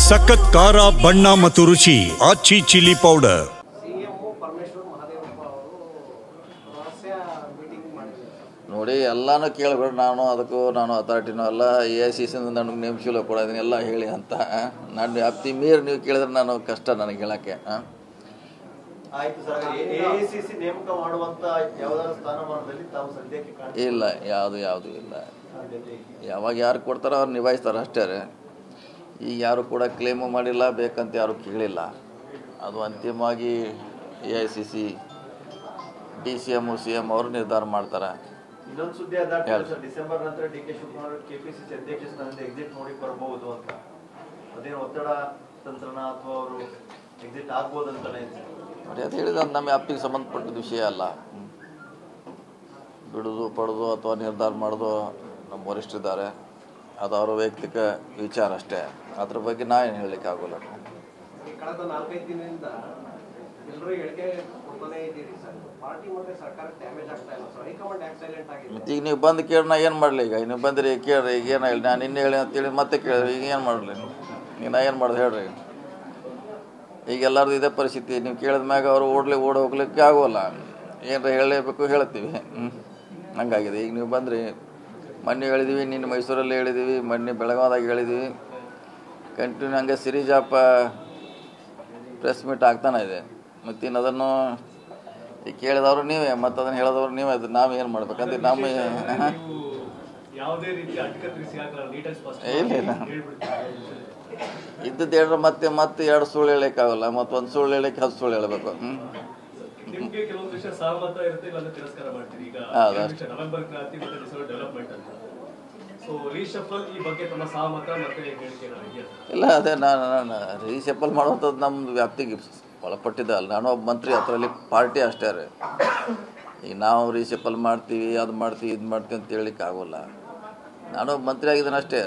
ಸಖತ್ ಖಾರ ಬಣ್ಣ ಮತ್ತು ರುಚಿ ಆಚಿ ಚಿಲ್ಲಿ ಪೌಡರ್. ನೋಡಿ ಎಲ್ಲನೂ ಕೇಳಬೇಡ, ನಾನು ಅಥಾರಿಟಿನೂ ಅಲ್ಲ, AICC ನನಗೆ ನೇಮಿಸಿಲ್ಲ ಕೂಡ ಇದನ್ನೆಲ್ಲ ಹೇಳಿ ಅಂತ. ನಾನು ವ್ಯಾಪ್ತಿ ಮೀರಿ ನೀವು ಕೇಳಿದ್ರೆ ನಾನು ಕಷ್ಟ ನನಗೆ ಹೇಳೋಕ್ಕೆ. ಇಲ್ಲ, ಯಾವುದು ಇಲ್ಲ. ಯಾವಾಗ ಯಾರು ಕೊಡ್ತಾರೋ ಅವ್ರು ನಿಭಾಯಿಸ್ತಾರೆ ಅಷ್ಟೇ. ಈಗ ಯಾರು ಕೂಡ ಕ್ಲೇಮು ಮಾಡಿಲ್ಲ, ಬೇಕಂತ ಯಾರು ಕೇಳಿಲ್ಲ. ಅದು ಅಂತಿಮವಾಗಿ AICC DCM CM ಅವರು ನಿರ್ಧಾರ ಮಾಡ್ತಾರೆ. ಇನ್ನೊಂದು ಸುದ್ದಿ ಡಿಸೆಂಬರ್ ನಂತರ DK ಶಿವಕುಮಾರ್ KPCC ಅಧ್ಯಕ್ಷ ಸ್ಥಾನದಿಂದ ಎಕ್ಸಿಟ್ ನೋಡಿ ಬರಬಹುದು ಅಂತ. ಅದೇನು ಒತ್ತಡ ತಂತ್ರನ ಅಥವಾ ಅವರು ಎಕ್ಸಿಟ್ ಆಗ್ಬೋದು ಅಂತಾನೆ ನೋಡಿ. ಅದು ಹೇಳಿದ ನಮ್ಮ ವ್ಯಾಪ್ತಿಗೆ ಸಂಬಂಧಪಟ್ಟಿದ ವಿಷಯ ಅಲ್ಲ. ಬಿಡೋದು ಪಡೋದು ಅಥವಾ ನಿರ್ಧಾರ ಮಾಡೋದು ನಮ್ಮ ವರಿಷ್ಠರಿದ್ದಾರೆ, ಅದು ಅವರ ವೈಯಕ್ತಿಕ ವಿಚಾರ ಅಷ್ಟೇ. ಅದ್ರ ಬಗ್ಗೆ ನಾವೇನು ಹೇಳಲಿಕ್ಕೆ ಆಗೋಲ್ಲ. ಕಳೆದ 4-5 ದಿನದಿಂದ ಎಲ್ಲರೂ ಹೇಳಿಕೆ ಕೊಡ್ತಾನೆ ಇದ್ದೀರಿ ಸರ್, ಪಾರ್ಟಿ ಮತ್ತೆ ಸರ್ಕಾರ ಡ್ಯಾಮೇಜ್ ಆಗ್ತಾ ಇಲ್ಲ ಸರ್, ಹೈಕಮಾಂಡ್ ಯಾಕೆ ಸೈಲೆಂಟ್ ಆಗಿದೆ? ಮತ್ತು ಈಗ ನೀವು ಬಂದು ಕೇಳಿ ನಾ ಏನು ಮಾಡಲಿ? ಈಗ ನೀವು ಬಂದಿರಿ ಕೇಳ್ರಿ, ಈಗ ಏನು ಹೇಳಿ? ನಾನು ನಿನ್ನೆ ಹೇಳಿ ಅಂತೇಳಿ ಮತ್ತೆ ಕೇಳಿದ್ರಿ, ಈಗ ಏನು ಮಾಡಲಿ? ಈಗ ನಾ ಏನು ಮಾಡೋದು ಹೇಳ್ರಿ? ಈಗ ಎಲ್ಲರದ್ದು ಇದೇ ಪರಿಸ್ಥಿತಿ. ನೀವು ಕೇಳಿದ ಮ್ಯಾಗ ಅವರು ಓಡ್ ಹೋಗ್ಲಿಕ್ಕೆ ಆಗೋಲ್ಲ. ಏನರ ಹೇಳಲೇಬೇಕು, ಹೇಳ್ತೀವಿ. ಹಂಗಾಗಿದೆ. ಈಗ ನೀವು ಬಂದ್ರಿ, ಮೊನ್ನೆ ಹೇಳಿದ್ದೀವಿ, ನಿನ್ನೆ ಮೈಸೂರಲ್ಲಿ ಹೇಳಿದ್ದೀವಿ, ಮೊನ್ನೆ ಬೆಳಗಾವಿದಾಗ ಹೇಳಿದ್ದೀವಿ. ಕಂಟಿನ್ಯೂ ಹಂಗೆ ಸಿರೀಜಾಪ ಪ್ರೆಸ್ ಮೀಟ್ ಆಗ್ತಾನೆ ಇದೆ. ಮತ್ತಿನ್ನು ಅದನ್ನು ಈಗ ಕೇಳಿದವರು ನೀವೇ, ಮತ್ತು ಅದನ್ನು ಹೇಳಿದವರು ನೀವೇ. ಅದು ನಾವು ಏನು ಮಾಡ್ಬೇಕಂತ ನಮ್ಮ ಇಲ್ಲ ಇದ್ದದ್ದು ಹೇಳ್ರೆ ಮತ್ತೆ 2 ಸುಳ್ಳು ಹೇಳೋಕ್ಕಾಗಲ್ಲ. ಮತ್ತು ಒಂದು ಸುಳ್ಳು ಹೇಳಕ್ಕೆ 10 ಸುಳ್ಳು ಹೇಳಬೇಕು. ಇಲ್ಲ, ಅದೇ ನಾನು ರೀಶಫಲ್ ಮಾಡುವಂಥದ್ದು ನಮ್ಮದು ವ್ಯಾಪ್ತಿಗೆ ಒಳಪಟ್ಟಿದ್ದ ಅಲ್ಲ. ನಾನು ಒಬ್ಬ ಮಂತ್ರಿ, ಅದರಲ್ಲಿ ಪಾರ್ಟಿ ಅಷ್ಟೇ ರೀ. ಈಗ ನಾವು ರೀಶಫಲ್ ಮಾಡ್ತೀವಿ, ಅದು ಮಾಡ್ತೀವಿ, ಇದು ಮಾಡ್ತೀವಿ ಅಂತ ಹೇಳಲಿಕ್ಕೆ ಆಗೋಲ್ಲ. ನಾನು ಒಬ್ಬ ಮಂತ್ರಿ ಆಗಿದ್ದೇನೆ ಅಷ್ಟೇ.